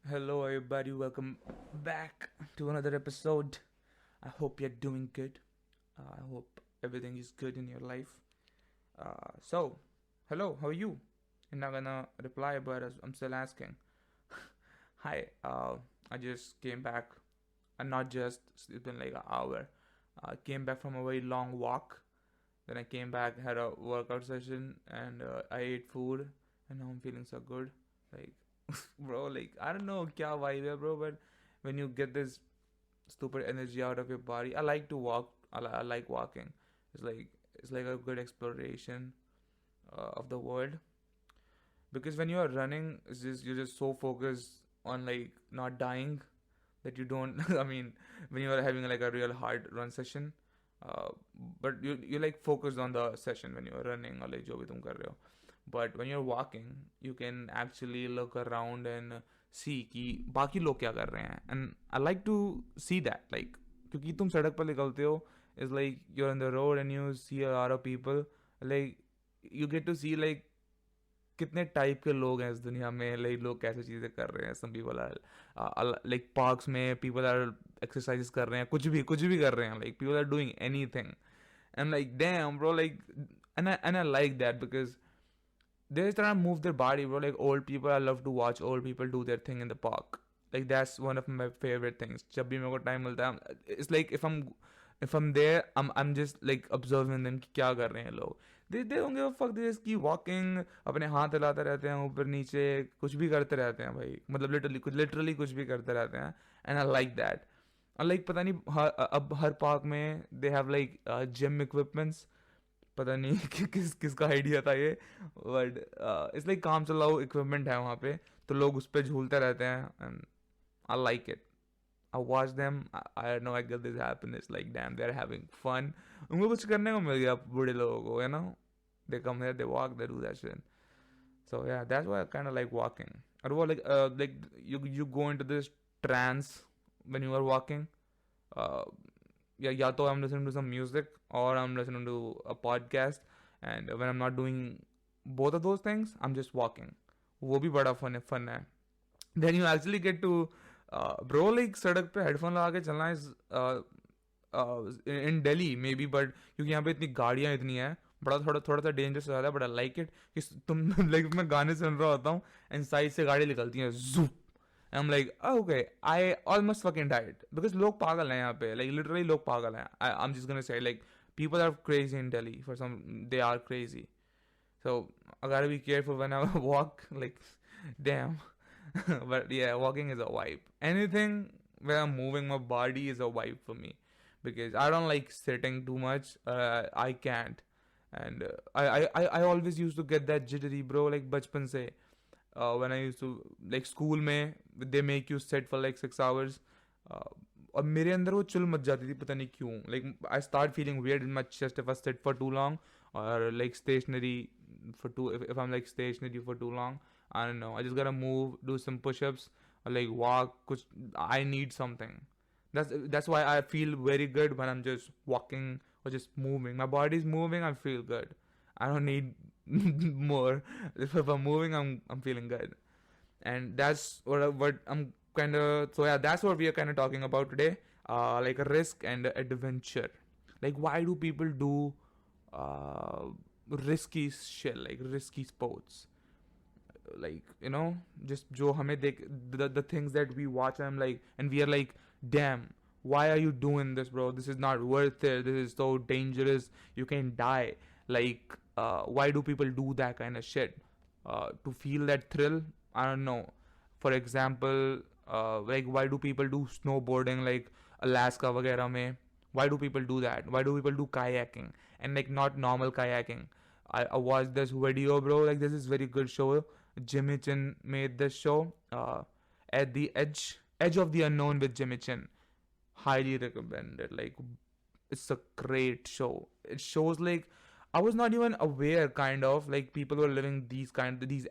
Hello, everybody. Welcome back to another episode. I hope you're doing good. I hope everything is good in your life. Hello, how are you? You're not gonna reply, but I'm still asking. Hi, I just came back, and not just it's been like an hour. I came back from a very long walk. Then I came back, had a workout session, and I ate food, and now I'm feeling so good. Like, bro, like I don't know kya vibe hai, bro, but when you get this stupid energy out of your body, I like to walk. I like walking. It's like it's like a good exploration of the world because when you are running, you're just so focused on like not dying that you don't. I mean, when you are having like a real hard run session, uh, but you like focused on the session when you are running or like जो भी तुम कर रहे हो. But when you're walking, you can actually look around and see कि बाकी लोग क्या कर रहे हैं. And I like to see that, like क्योंकि तुम सड़क पर निकलते हो, it's like you're on the road and you see a lot of people, like you get to see like कितने टाइप के लोग हैं इस दुनिया में, लाइक लोग कैसे चीज़ें कर रहे हैं. Some people are like parks में पीपल आर एक्सरसाइज कर रहे हैं, कुछ भी कर रहे हैं, like people are doing anything. And like damn bro, like and I like that because they're trying to move their body, bro. Like old people, I love to watch old people do their thing in the park. Like that's one of my favorite things. जब भी मेरे को time मिलता है, it's like if I'm there, I'm just like observing them कि क्या कर रहे हैं लोग. They don't give a fuck. They just keep walking. अपने हाथ हिलाते रहते हैं ऊपर नीचे, कुछ भी करते रहते हैं भाई. मतलब literally कुछ भी करते रहते हैं. And I like that. और like पता नहीं अब हर पार्क में they have like gym equipments. पता नहीं किसका आइडिया था ये, बट इट्स लाइक काम चलाओ इक्विपमेंट है वहाँ पे, तो लोग उस पर झूलते रहते हैं. And I like it. I watch them. I know I get this happiness. Like damn, they're having fun. उनको कुछ करने को मिल गया बूढ़े लोगों को, you know. They come here, they walk, they do that shit. So yeah, that's why I kind of like walking. Or what like you go into this trance when you are walking. Yeah, तो I'm listening to some music or I'm listening to a podcast, and when I'm not doing both of those things, I'm just walking. वो भी बड़ा fun है. Then you actually get to bro, like सड़क पे headphone लगा के चलना is in Delhi maybe, but क्योंकि यहाँ पे इतनी गाड़ियाँ इतनी हैं, बड़ा थोड़ा सा डेंजरस हो जाता है, बट आई लाइक इट कि तुम लाइक मैं गाने सुन रहा होता हूँ एंड साइड से गाड़ी निकलती है Zoop. I'm like, oh, okay, I almost fucking died. Because log pagal hai yahan pe. Like, literally log pagal hai. I'm just gonna say, like, people are crazy in Delhi. For some, they are crazy. So, I gotta be careful when I walk. Like, damn. But yeah, walking is a vibe. Anything where I'm moving my body is a vibe for me. Because I don't like sitting too much. I can't. And I always used to get that jittery, bro, like bachpan se. When I used to like school में they make you sit for like 6 hours. और मेरे अंदर वो चुल much जाती थी पता नहीं क्यों. Like I start feeling weird in my chest if I sit for too long, or like stationary for too if I'm like stationary for too long. I don't know, I just gotta move, do some push-ups, or like walk. कुछ I need something. That's why I feel very good when I'm just walking or just moving. My body's moving, I feel good. I don't need more. If I'm moving, I'm feeling good. And that's what I'm kind of. So yeah, that's what we are kind of talking about today. Like a risk and adventure. Like why do people do uh, risky shit, like risky sports? Like just जो हमें देख the things that we watch, I'm like, and we are like, damn, why are you doing this, bro? This is not worth it. This is so dangerous. You can die. Like why do people do that kind of shit? To feel that thrill? I don't know. For example, like why do people do snowboarding, like Alaska वगैरह में? Why do people do that? Why do people do kayaking and like not normal kayaking? I watched this video, bro. Like this is very good show. Jimmy Chin made this show. At the edge of the unknown with Jimmy Chin. Highly recommended. Like it's a great show. It shows like I was not even aware, kind of like people were living these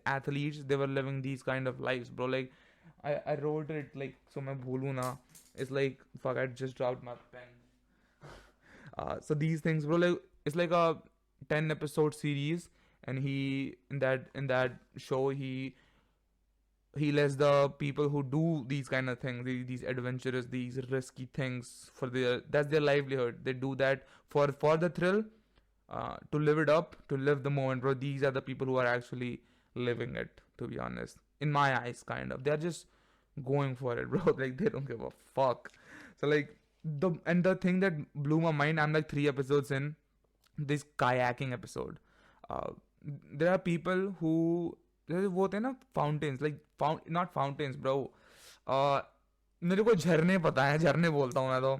athletes. They were living these kind of lives, bro. Like I wrote it like so मैं भूलूँ ना. It's like fuck. I just dropped my pen. So these things, bro, like it's like a 10 episode series, and he in that show he lets the people who do these kind of things, these adventurous, these risky things for their, that's their livelihood. They do that for the thrill, to live it up, to live the moment, bro. These are the people who are actually living it, to be honest. In my eyes, kind of. They're just going for it, bro. Like, they don't give a fuck. So, like, the thing that blew my mind, I'm like 3 episodes in this kayaking episode. Uh, there are people who, जैसे वो होते हैं ना fountains, like not fountains bro, मेरे को झरने पता है, झरने बोलता हूँ मैं तो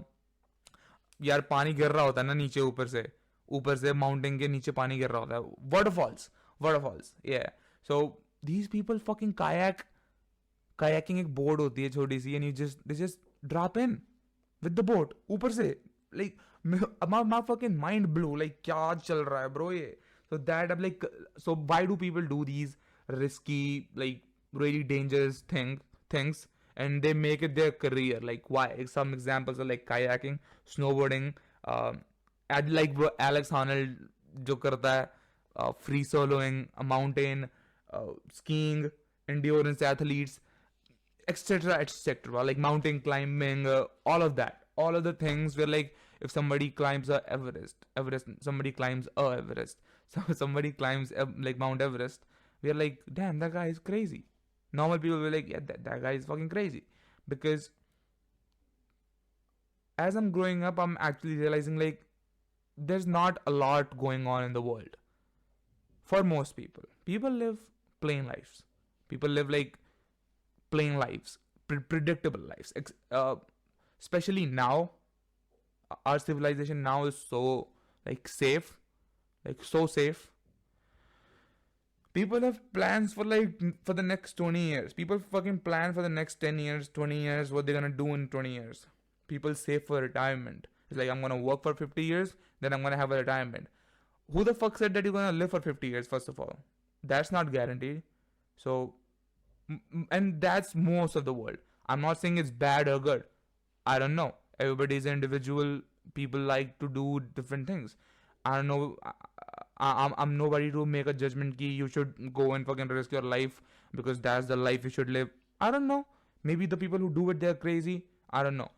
यार. पानी गिर रहा होता है ना नीचे, ऊपर से माउंटेन के नीचे पानी गिर रहा होता है. वाटरफॉल्स ये. So these people fucking kayaking एक बोर्ड होती है छोटी सी, and they just drop in with the boat ऊपर से. Like my fucking mind blew, like क्या चल रहा है ब्रो ये. So that I'm like, so why do people do these risky, like really dangerous things, and they make it their career? Like, why? Some examples are like kayaking, snowboarding, like bro, Alex Honnold जो करता है, free soloing, a mountain, skiing, endurance athletes, etc., like mountain climbing, all of the things where, like, if somebody climbs Everest, somebody climbs Everest, so somebody climbs like Mount Everest, we are like, damn, that guy is crazy. Normal people will be like, yeah, that guy is fucking crazy. Because as I'm growing up, I'm actually realizing, like, there's not a lot going on in the world. For most people live plain lives. People live like plain lives, predictable lives. Especially now, our civilization now is so, like, safe, like so safe. People have plans for the next 20 years. People fucking plan for the next 10 years, 20 years, what they're gonna do in 20 years. People save for retirement. It's like, I'm gonna work for 50 years, then I'm gonna have a retirement. Who the fuck said that you're gonna live for 50 years, first of all? That's not guaranteed. So, and that's most of the world. I'm not saying it's bad or good. I don't know. Everybody's an individual. People like to do different things. I don't know. I'm nobody to make a judgment ki you should go and fucking risk your life because that's the life you should live. I don't know. Maybe the people who do it, they're crazy. I don't know.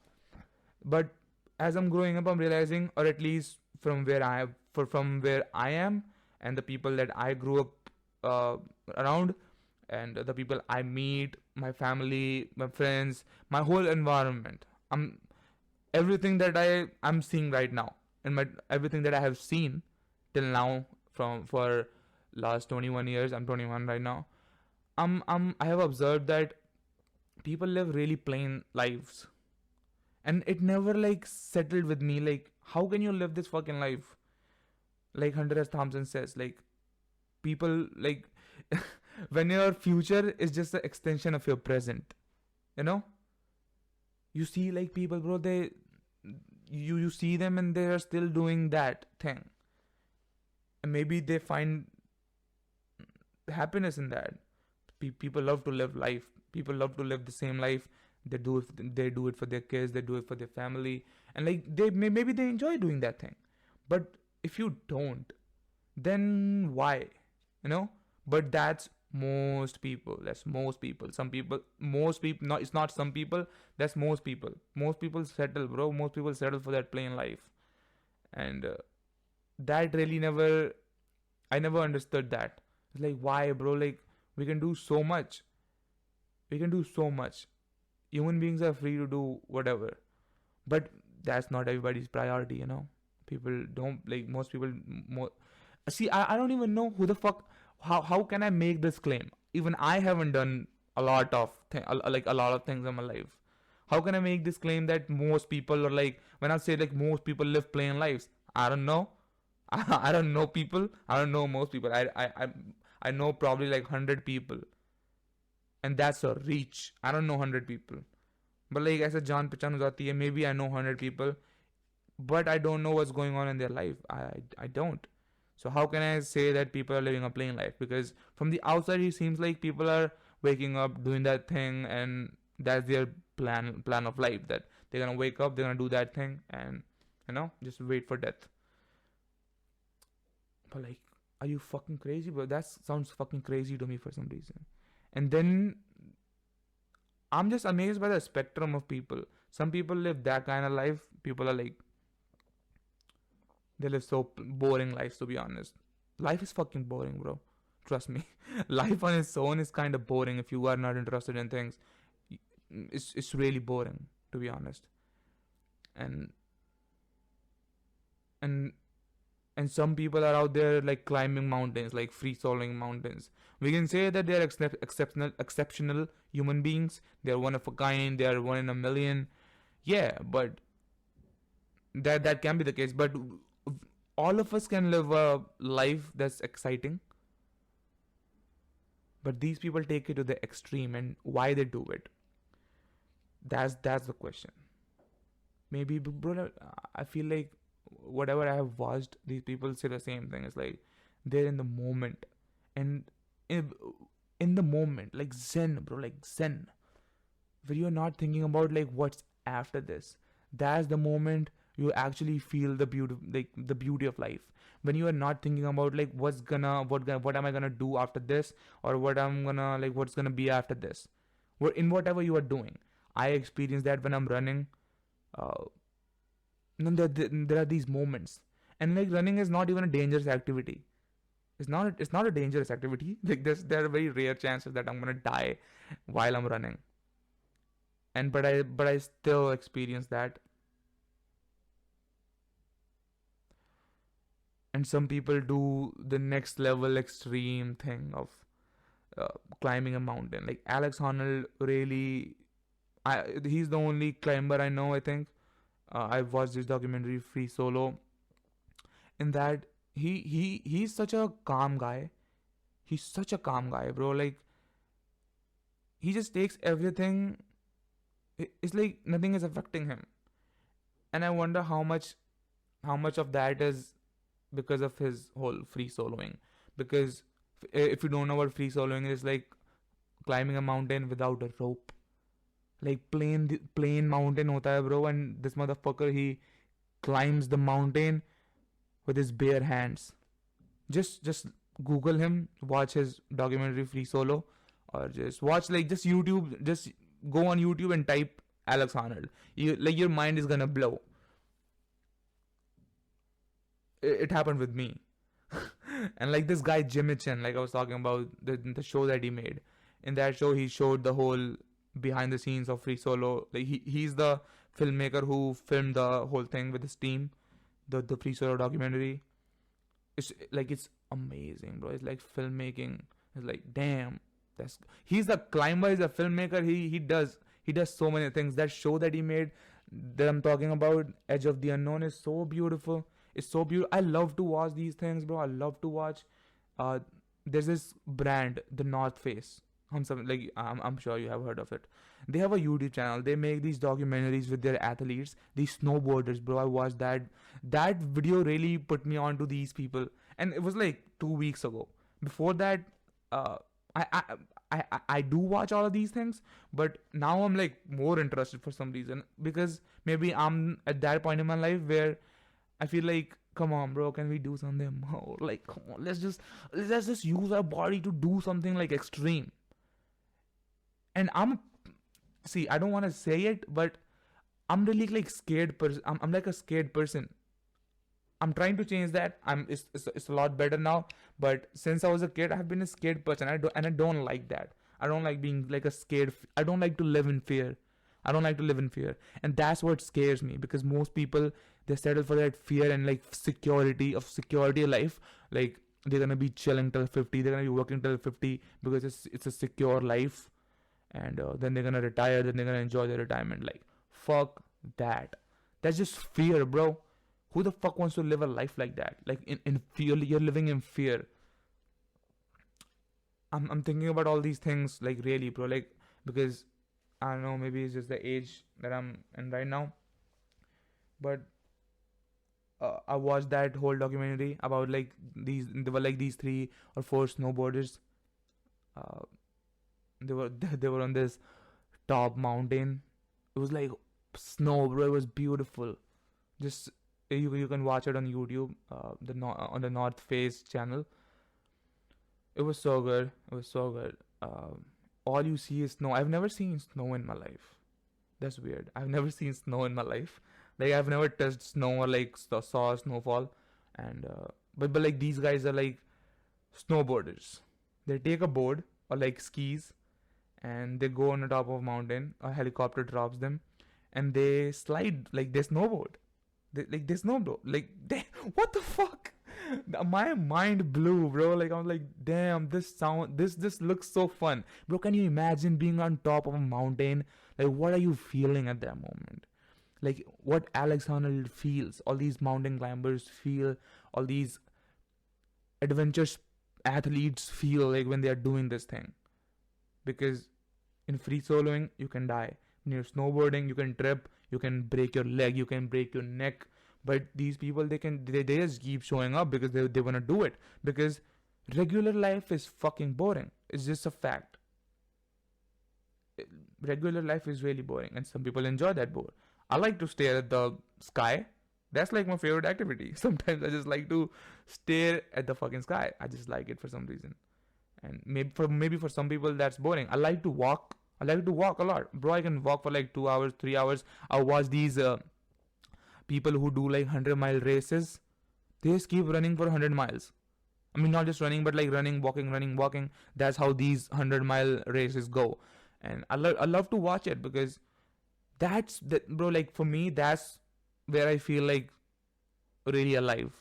But as I'm growing up, I'm realizing, or at least from where I am, and the people that I grew up around, and the people I meet, my family, my friends, my whole environment. Everything that I'm seeing right now, and everything that I have seen till now for last 21 years. I'm 21 right now. I have observed that people live really plain lives, and it never like settled with me. Like, how can you live this fucking life? Like Hunter S. Thompson says, like, people like when your future is just an extension of your present, you know. You see, like, people, bro, you see them and they are still doing that thing, and maybe they find happiness in that. People love to live life. People love to live the same life. They do it for their kids. They do it for their family, and like maybe they enjoy doing that thing. But if you don't, then why? You know. But that's most people. Most people. No, it's not some people. That's most people. Most people settle, bro. Most people settle for that plain life, and that really I never understood that. It's like, why, bro? Like, we can do so much. Human beings are free to do whatever, but that's not everybody's priority, you know. People don't like. Most people. See, I don't even know who the fuck. How can I make this claim? Even I haven't done a lot of things in my life. How can I make this claim that most people are like, when I say like most people live plain lives? I don't know. I don't know people. I don't know most people. I know probably like 100 people, and that's a reach. I don't know 100 people, but like ऐसा जान पहचान हो जाती है. Maybe I know 100 people, but I don't know what's going on in their life. I don't. So how can I say that people are living a plain life? Because from the outside, it seems like people are waking up, doing that thing, and that's their plan of life. That they're gonna wake up, they're gonna do that thing, and just wait for death. But like, are you fucking crazy, bro? That sounds fucking crazy to me for some reason. And then I'm just amazed by the spectrum of people. Some people live that kind of life. People are like, they live so boring lives, to be honest. Life is fucking boring, bro. Trust me. Life on its own is kind of boring if you are not interested in things. It's really boring, to be honest. And and and some people are out there like climbing mountains, like free soloing mountains. We can say that they are exceptional human beings. They are one of a kind. They are one in a million. Yeah, but that can be the case. But all of us can live a life that's exciting. But these people take it to the extreme, and why they do it? That's the question. Maybe, bro, I feel like whatever I have watched, these people say the same thing. It's like they're in the moment, and in, in the moment, like Zen, bro, like Zen, where you're not thinking about like what's after this. That's the moment you actually feel the beauty, like the beauty of life. When you are not thinking about like what am I gonna do after this, or what's gonna be after this. In whatever you are doing, I experience that when I'm running. Uh, there are these moments, and like running is not even a dangerous activity. It's not a dangerous activity. Like there are very rare chances that I'm gonna die while I'm running, and but I still experience that. And some people do the next level extreme thing of uh, climbing a mountain. Like Alex Honnold, really, he's the only climber I know, I think. I've watched this documentary Free Solo. In that, he's such a calm guy. He's such a calm guy, bro. Like he just takes everything. It's like nothing is affecting him, and I wonder how much of that is because of his whole free soloing. Because if you don't know what free soloing is, like climbing a mountain without a rope, like plain mountain hota hai, bro. And this motherfucker, he climbs the mountain with his bare hands. Just Google him, watch his documentary Free Solo, or just watch like just YouTube. Just go on YouTube and type Alex Honnold. Your mind is gonna blow. It happened with me. And like this guy Jimmy Chin, like I was talking about the show that he made. In that show, he showed the whole behind the scenes of Free Solo. Like he's the filmmaker who filmed the whole thing with his team, the Free Solo documentary. It's amazing, bro. It's like filmmaking. It's like damn, that's he's the climber. He's a filmmaker. He does so many things. That show that he made, that I'm talking about, Edge of the Unknown, is so beautiful. It's so beautiful. I love to watch these things, bro. I love to watch. Uh, there's this brand, the North Face. I'm sure you have heard of it. They have a YouTube channel. They make these documentaries with their athletes, these snowboarders, bro. I watched that. That video really put me on to these people, and it was like 2 weeks ago. Before that, uh, I I. I do watch all of these things, but now I'm like more interested for some reason, because maybe I'm at that point in my life where I feel like, come on, bro, can we do something more? Like, come on, let's just use our body to do something like extreme. And see, I don't want to say it, but I'm really like scared person. I'm like a scared person. I'm trying to change that. It's a lot better now. But since I was a kid, I've been a scared person. I don't like that. I don't like being like a scared. I don't like to live in fear. I don't like to live in fear, and that's what scares me. Because most people, they settle for that fear and like security life. Like they're gonna be chilling till 50. They're gonna be working till 50 because it's a secure life, and then they're gonna retire. Then they're gonna enjoy their retirement. Like fuck that. That's just fear, bro. Who the fuck wants to live a life like that? Like in fear, you're living in fear. I'm thinking about all these things, like really, bro. Like because I don't know, maybe it's just the age that I'm in right now. But I watched that whole documentary about like there were like these 3 or 4 snowboarders. Uh, they were they were on this top mountain. It was like snow, bro. It was beautiful. Just you can watch it on YouTube. On the North Face channel. It was so good. It was so good. all you see is snow. I've never seen snow in my life. That's weird. I've never seen snow in my life. Like I've never touched snow or like saw snowfall. And but like these guys are like snowboarders. They take a board or like skis and they go on the top of a mountain. A helicopter drops them, and they slide like they snowboard. They snowboard. Like they, what the fuck? My mind blew, bro. Like I'm like, damn, this looks so fun, bro. Can you imagine being on top of a mountain? Like, what are you feeling at that moment? Like what Alex Honnold feels, all these mountain climbers feel, all these adventure athletes feel like when they are doing this thing. Because in free soloing, you can die. When you're snowboarding, you can trip, you can break your leg, you can break your neck. But these people, they just keep showing up because they want to do it. Because regular life is fucking boring. It's just a fact. Regular life is really boring, and some people enjoy that bore. I like to stare at the sky. That's like my favorite activity. Sometimes I just like to stare at the fucking sky. I just like it for some reason. And maybe for some people that's boring. I like to walk. I like to walk a lot, bro. I can walk for like 2 hours, 3 hours. I watch these people who do like 100-mile races. They just keep running for 100 miles. I mean, not just running, but like running, walking. That's how these 100-mile races go. And I love to watch it because that's that, bro. Like for me, that's where I feel like really alive.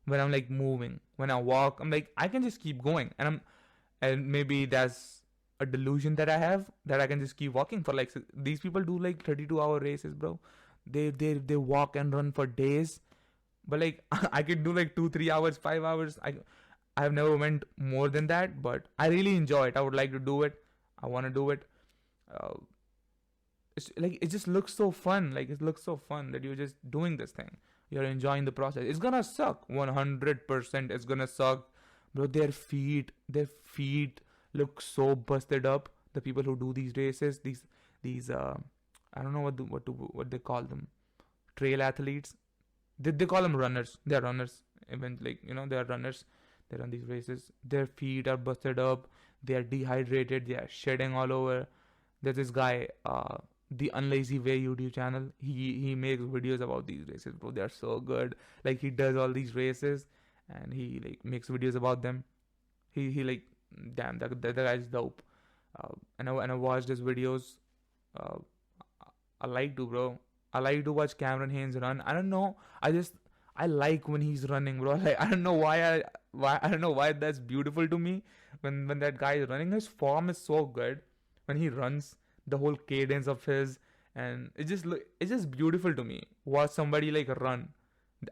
When I'm like moving, when I walk, I'm like I can just keep going, and maybe that's a delusion that I have, that I can just keep walking for like these people do like 32-hour races, bro. They walk and run for days, but like I could do like 2-3 hours, 5 hours. I've never went more than that, but I really enjoy it. I would like to do it. I want to do it. Uh, it's like it just looks so fun. Like it looks so fun that you're just doing this thing. You're enjoying the process. It's gonna suck. 100% it's gonna suck. Bro, their feet look so busted up. The people who do these races, these I don't know what they call them. Trail athletes. They call them runners. They're runners. Even like they're runners. They run these races. Their feet are busted up. They are dehydrated. They are shedding all over. There's this guy, the Unlazy Way YouTube channel. He makes videos about these races, bro. They are so good. Like he does all these races, and he like makes videos about them. He like, damn, that guy's dope. And I watched his videos. Uh, I like to, bro. I like to watch Cameron Haynes run. I don't know. I like when he's running, bro. Like I don't know why I don't know why that's beautiful to me. When that guy is running, his form is so good. When he runs, the whole cadence of his, and it's just beautiful to me. Watch somebody like run.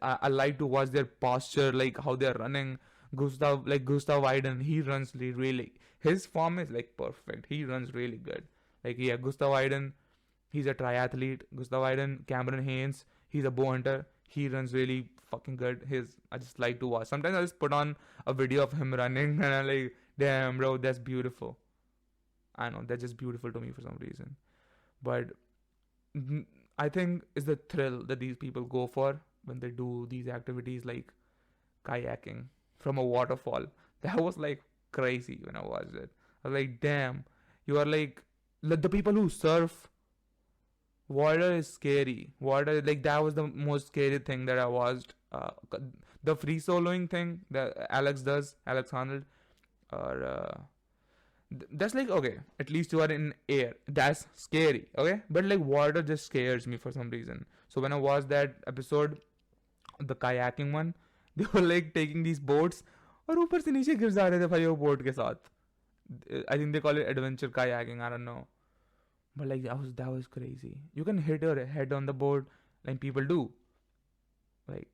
I like to watch their posture, like how they're running. Gustav Iden, he runs really. His form is like perfect. He runs really good. Like yeah, Gustav Iden, he's a triathlete. Gustav Iden, Cameron Haynes, he's a bow hunter. He runs really fucking good. I just like to watch. Sometimes I just put on a video of him running, and I'm like, damn, bro, that's beautiful. I know that's just beautiful to me for some reason. But I think it's the thrill that these people go for when they do these activities like kayaking from a waterfall. That was like crazy when I watched it. I was like, damn, you are like the people who surf. Water is scary. Water, like that was the most scary thing that I watched. The free soloing thing that Alex does, Alex Honnold, or that's like okay. At least you are in air. That's scary. Okay, but like water just scares me for some reason. So when I watched that episode, the kayaking one, they were like taking these boats और ऊपर से नीचे गिर जा रहे थे भाई वो boat के साथ. I think they call it adventure kayaking. I don't know. But like that was crazy. You can hit your head on the board like people do. Like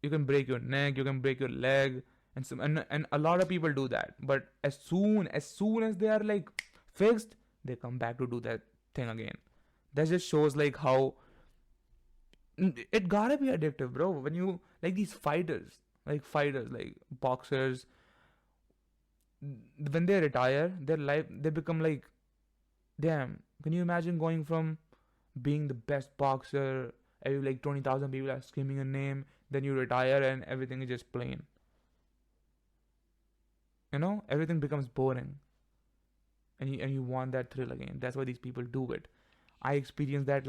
you can break your neck, you can break your leg, and a lot of people do that. But as soon as they are like fixed, they come back to do that thing again. That just shows like how it gotta be addictive, bro. When you like these fighters, like boxers, when they retire, their life they become like, damn. Can you imagine going from being the best boxer, like 20,000 people are screaming your name, then you retire and everything is just plain. Everything becomes boring. and you want that thrill again. That's why these people do it. I experienced that.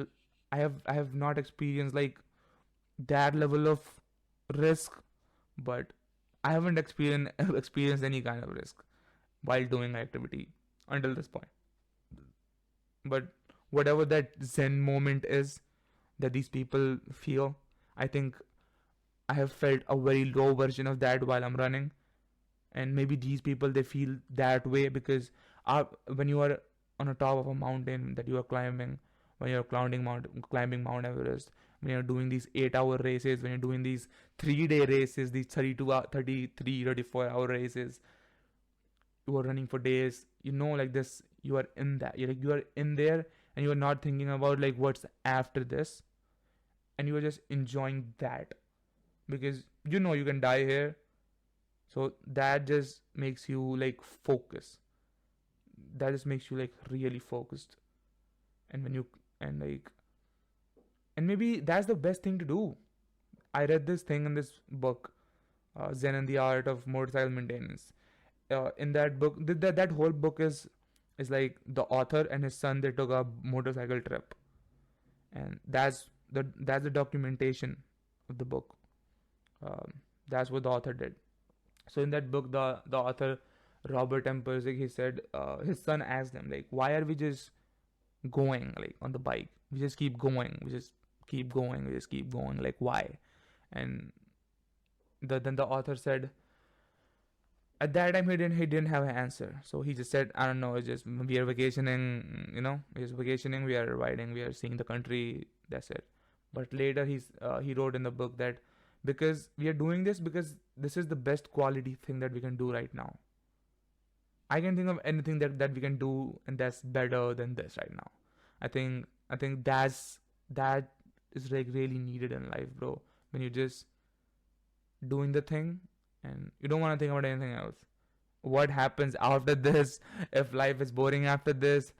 I have not experienced like that level of risk, but I haven't experienced any kind of risk while doing activity until this point. But whatever that zen moment is that these people feel, I think I have felt a very low version of that while I'm running. And maybe these people, they feel that way because when you are on the top of a mountain that you are climbing, when you're climbing Mount Everest, when you're doing these 8-hour races, when you're doing these 3-day races, these 34 hour races, you are running for days, like this, you are in that, you are in there, and you are not thinking about like what's after this, and you are just enjoying that because you can die here. So that just makes you like focus. That just makes you like really focused. And when you and like and maybe that's the best thing to do. I read this thing in this book, Zen and the Art of Motorcycle Maintenance. In that book, that whole book is like the author and his son, they took a motorcycle trip, and that's the documentation of the book. That's what the author did. So in that book, the author Robert M. Pirsig, he said his son asked him like, why are we just going like on the bike? We just keep going. We just keep going. We just keep going. Like why? And then the author said, at that time he didn't have an answer. So he just said, I don't know. It's just we are vacationing. We're just vacationing. We are riding. We are seeing the country. That's it. But later he wrote in the book that because we are doing this because this is the best quality thing that we can do right now. I can think of anything that we can do and that's better than this right now. I think that is like really needed in life, bro. When you're just doing the thing and you don't want to think about anything else. What happens after this? If life is boring after this,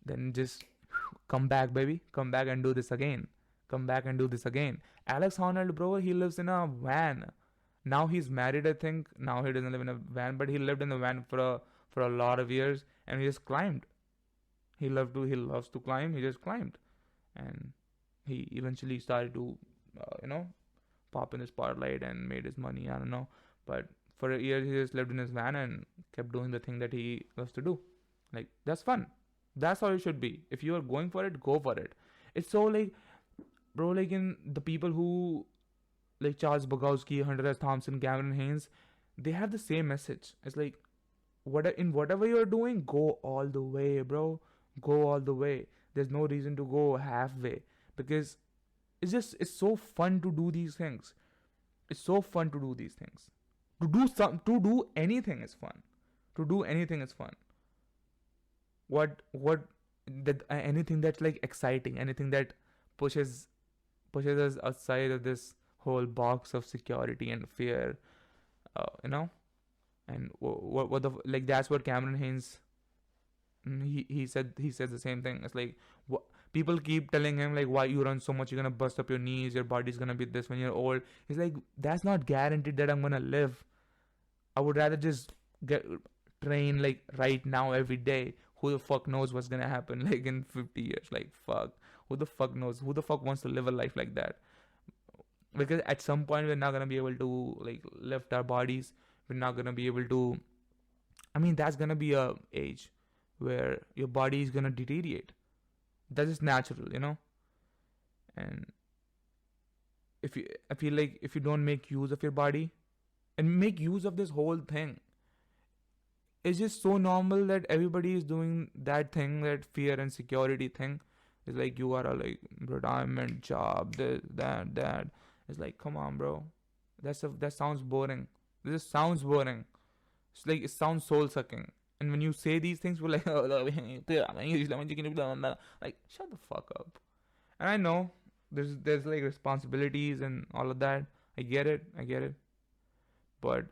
then just come back, baby. Come back and do this again. Come back and do this again. Alex Honnold, bro, he lives in a van. Now he's married, I think. Now he doesn't live in a van, but he lived in a van for a lot of years, and he just climbed. He loves to climb. He just climbed, and he eventually started to, pop in the spotlight and made his money. I don't know, but for a year he just lived in his van and kept doing the thing that he loves to do. Like that's fun. That's how it should be. If you are going for it, go for it. It's so like, bro, like in the people who like Charles Bukowski, Hunter S. Thompson, Cameron Haynes, they have the same message. It's like whatever you're doing, go all the way, bro. Go all the way. There's no reason to go halfway because it's so fun to do these things. It's so fun to do these things. To do anything is fun. To do anything is fun. What that anything that's like exciting, anything that pushes us outside of this whole box of security and fear, and what the like that's what Cameron Haynes, he said the same thing. It's like people keep telling him like, why you run so much, you're gonna bust up your knees, your body's gonna be this when you're old. He's like, that's not guaranteed that I'm gonna live. I would rather just train like right now every day. Who the fuck knows what's gonna happen like in 50 years? Like fuck, who the fuck knows? Who the fuck wants to live a life like that? Because at some point we're not gonna be able to like lift our bodies. We're not gonna be able to. I mean, that's gonna be a age where your body is gonna deteriorate. That is natural, And I feel like if you don't make use of your body and make use of this whole thing, it's just so normal that everybody is doing that thing, that fear and security thing. It's like you got a like retirement job, this, that. It's like, come on, bro. That sounds boring. This sounds boring. It's like it sounds soul sucking. And when you say these things, we're like, like shut the fuck up. And I know there's like responsibilities and all of that. I get it. But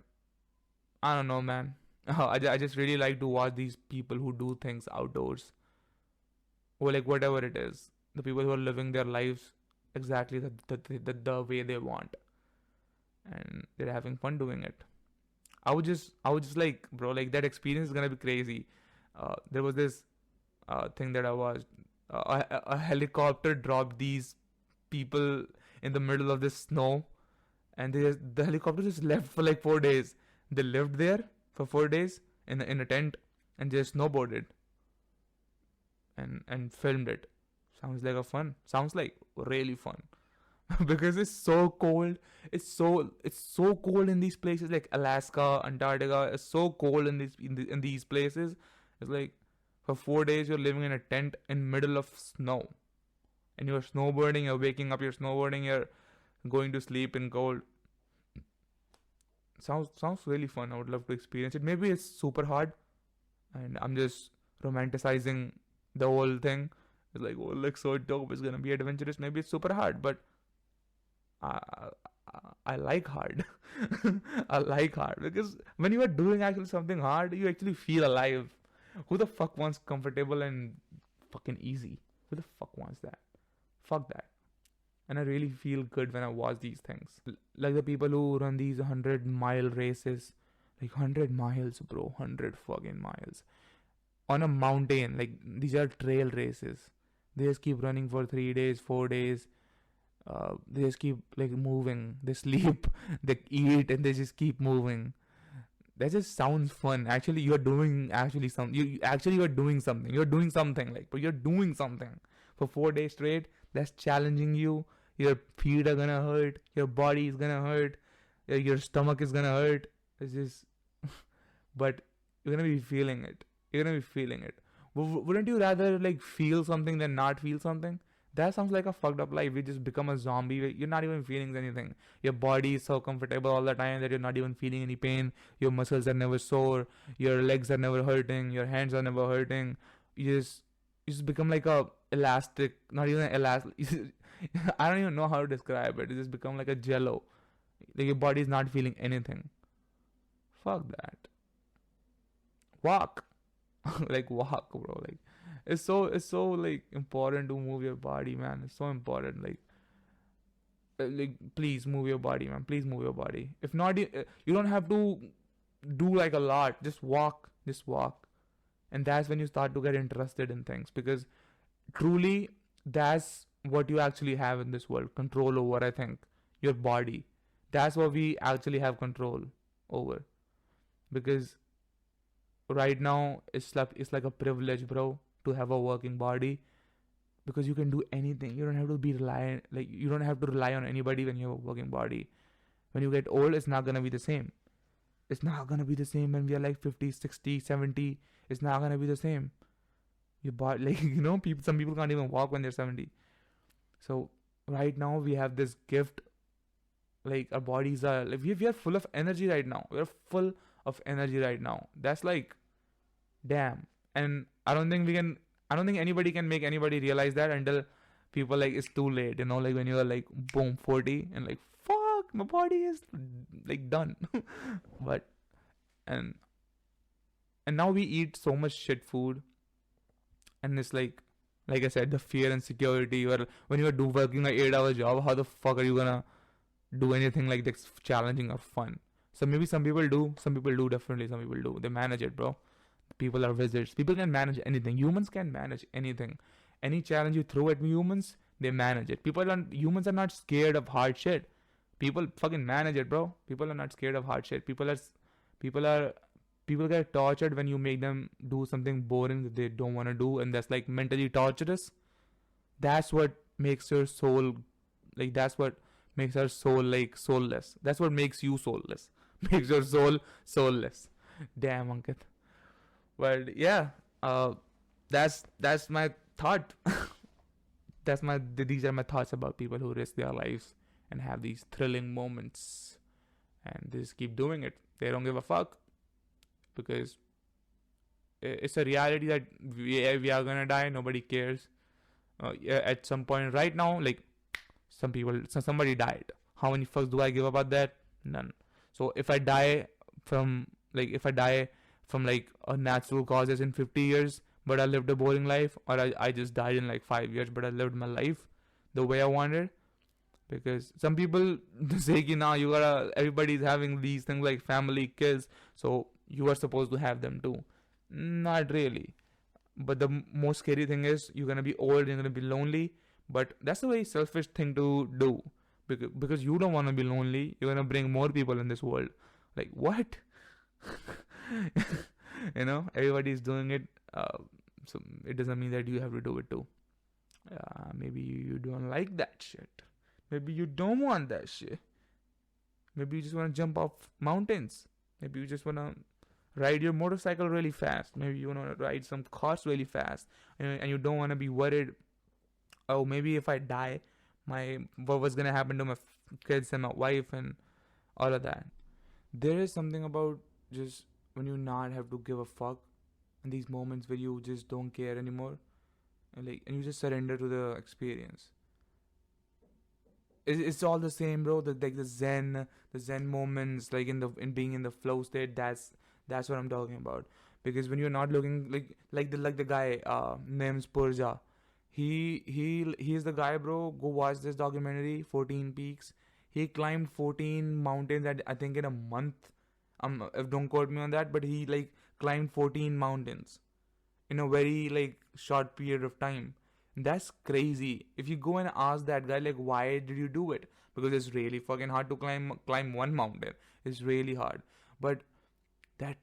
I don't know, man. I just really like to watch these people who do things outdoors, or like whatever it is. The people who are living their lives exactly the way they want, and they're having fun doing it. I would just like, bro, like that experience is gonna be crazy. There was this thing that I watched. A helicopter dropped these people in the middle of this snow, and the helicopter just left for like 4 days. They lived there for 4 days in a tent, and just snowboarded and filmed it. Sounds like a fun. Sounds like really fun. Because it's so cold. It's so cold in these places like Alaska, Antarctica. It's so cold in these places. It's like for 4 days you're living in a tent in middle of snow, and you're snowboarding. You're waking up. You're snowboarding. You're going to sleep in cold. Sounds really fun. I would love to experience it. Maybe it's super hard, and I'm just romanticizing the whole thing. It's like, oh, it looks so dope. It's gonna be adventurous. Maybe it's super hard, but I I like hard. I like hard because when you are doing actually something hard, you actually feel alive. Who the fuck wants comfortable and fucking easy? Who the fuck wants that? Fuck that. And I really feel good when I watch these things. Like the people who run these 100-mile races, like 100 miles, bro, 100 fucking miles on a mountain. Like these are trail races. They just keep running for 3 days, 4 days. They just keep like moving. They sleep, they eat, and they just keep moving. That just sounds fun. Actually, you're doing actually something. You're doing something. You're doing something like, but you're doing something for 4 days straight. That's challenging you. Your feet are gonna hurt. Your body is gonna hurt. Your stomach is gonna hurt. It's just, but you're gonna be feeling it. You're gonna be feeling it. Wouldn't you rather like feel something than not feel something? That sounds like a fucked up life. You just become a zombie. You're not even feeling anything. Your body is so comfortable all the time that you're not even feeling any pain. Your muscles are never sore. Your legs are never hurting. Your hands are never hurting. You just become like a elastic. Not even elastic. I don't even know how to describe it. You just become like a jello. Like your body is not feeling anything. Fuck that. Walk. Like walk, bro. Like it's so like important to move your body, man. It's so important. Like please move your body, man. Please move your body. If not, you don't have to do like a lot. Just walk. Just walk. And that's when you start to get interested in things, because truly that's what you actually have in this world, control over. I think your body, that's what we actually have control over, because right now it's like a privilege, bro, to have a working body, because you can do anything. You don't have to be reliant, like you don't have to rely on anybody when you have a working body. When you get old, it's not gonna be the same. It's not gonna be the same when we are like 50, 60, 70. It's not gonna be the same. Your body, like, people, some people can't even walk when they're 70. So right now we have this gift. Like our bodies are like, we are full of energy right now. We're full of energy right now. That's like, damn. And I don't think anybody can make anybody realize that until people like it's too late. Like when you're like boom 40 and like fuck, my body is like done. But and and now we eat so much shit food, and it's like I said, the fear and security. Or when you are working an 8-hour job, how the fuck are you gonna do anything like this challenging or fun? So maybe some people do. Some people do, definitely. Some people do. They manage it, bro. People are wizards. People can manage anything. Humans can manage anything. Any challenge you throw at humans, they manage it. Humans are not scared of hard shit. People fucking manage it, bro. People are not scared of hard shit. People get tortured when you make them do something boring that they don't want to do, and that's like mentally torturous. That's what makes your soul, like, that's what makes our soul like soulless. That's what makes you soulless. Makes your soul soulless. Damn, Ankit. But yeah, that's my thought. These are my thoughts about people who risk their lives and have these thrilling moments, and they just keep doing it. They don't give a fuck, because it's a reality that we are gonna die. Nobody cares. Yeah, at some point, right now, like somebody died. How many fucks do I give about that? None. So if I die from like a natural causes in 50 years, but I lived a boring life, or I just died in like 5 years, but I lived my life the way I wanted. Because some people say, now everybody's having these things like family, kids, so you are supposed to have them too. Not really. But the most scary thing is you're gonna be old, you're gonna be lonely. But that's a very selfish thing to do, because you don't want to be lonely. You're gonna bring more people in this world. Like what? Everybody's doing it. So it doesn't mean that you have to do it too. Maybe you don't like that shit. Maybe you don't want that shit. Maybe you just want to jump off mountains. Maybe you just want to ride your motorcycle really fast. Maybe you want to ride some cars really fast, and you don't want to be worried. Oh, maybe if I die, what was gonna happen to my kids and my wife and all of that. There is something about just when you not have to give a fuck in these moments where you just don't care anymore, and you just surrender to the experience. It's all the same, bro. The zen moments, like in being in the flow state. That's what I'm talking about. Because when you're not looking like the guy named Spurja, he's the guy, bro. Go watch this documentary, 14 Peaks. He climbed 14 mountains at, I think, in a month. If don't quote me on that, but he like climbed 14 mountains in a very like short period of time. That's crazy. If you go and ask that guy like why did you do it? Because it's really fucking hard to climb one mountain. It's really hard. But that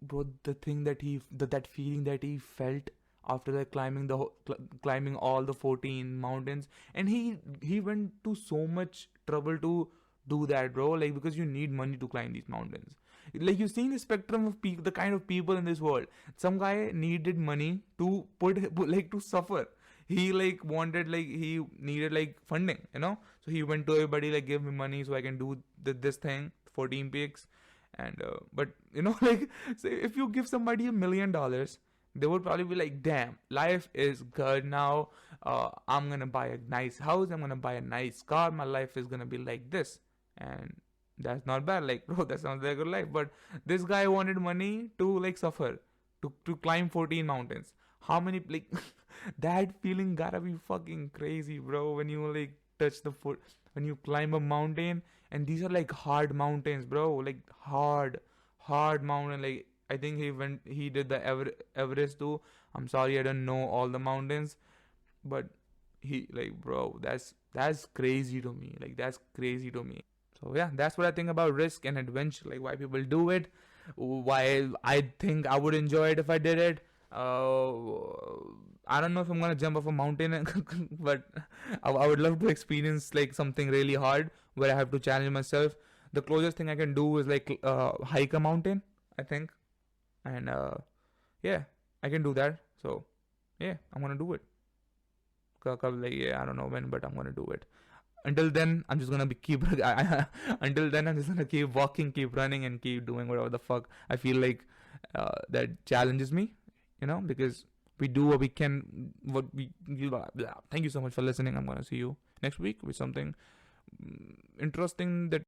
bro, the thing that that feeling that he felt after like climbing all the 14 mountains, and he went to so much trouble to do that, bro. Like, because you need money to climb these mountains. Like, you've seen the spectrum of people, the kind of people in this world. Some guy needed money to like to suffer. He like wanted, like he needed like funding, so he went to everybody like, give me money so I can do this thing, 14 Peaks. And but like, say if you give somebody $1 million, they would probably be like, damn, life is good now. I'm gonna buy a nice house, I'm gonna buy a nice car, my life is gonna be like this. And that's not bad, like, bro, that sounds like a good life. But this guy wanted money to like suffer, to climb 14 mountains. How many, like, that feeling gotta be fucking crazy, bro, when you like touch the foot, when you climb a mountain. And these are like hard mountains, bro, like hard mountain. Like, I think he did the Everest too. I'm sorry, I don't know all the mountains, but he, like, bro, that's crazy to me. Like, that's crazy to me. So yeah, that's what I think about risk and adventure. Like, why people do it, why I think I would enjoy it if I did it. I don't know if I'm gonna jump off a mountain, but I would love to experience like something really hard where I have to challenge myself. The closest thing I can do is like hike a mountain, I think. And yeah, I can do that. So yeah, I'm gonna do it. Like, yeah, I don't know when, but I'm gonna do it. Until then, I'm just gonna until then, I'm just gonna keep walking, keep running, and keep doing whatever the fuck I feel like that challenges me. Because we do what we can. Thank you so much for listening. I'm gonna see you next week with something interesting that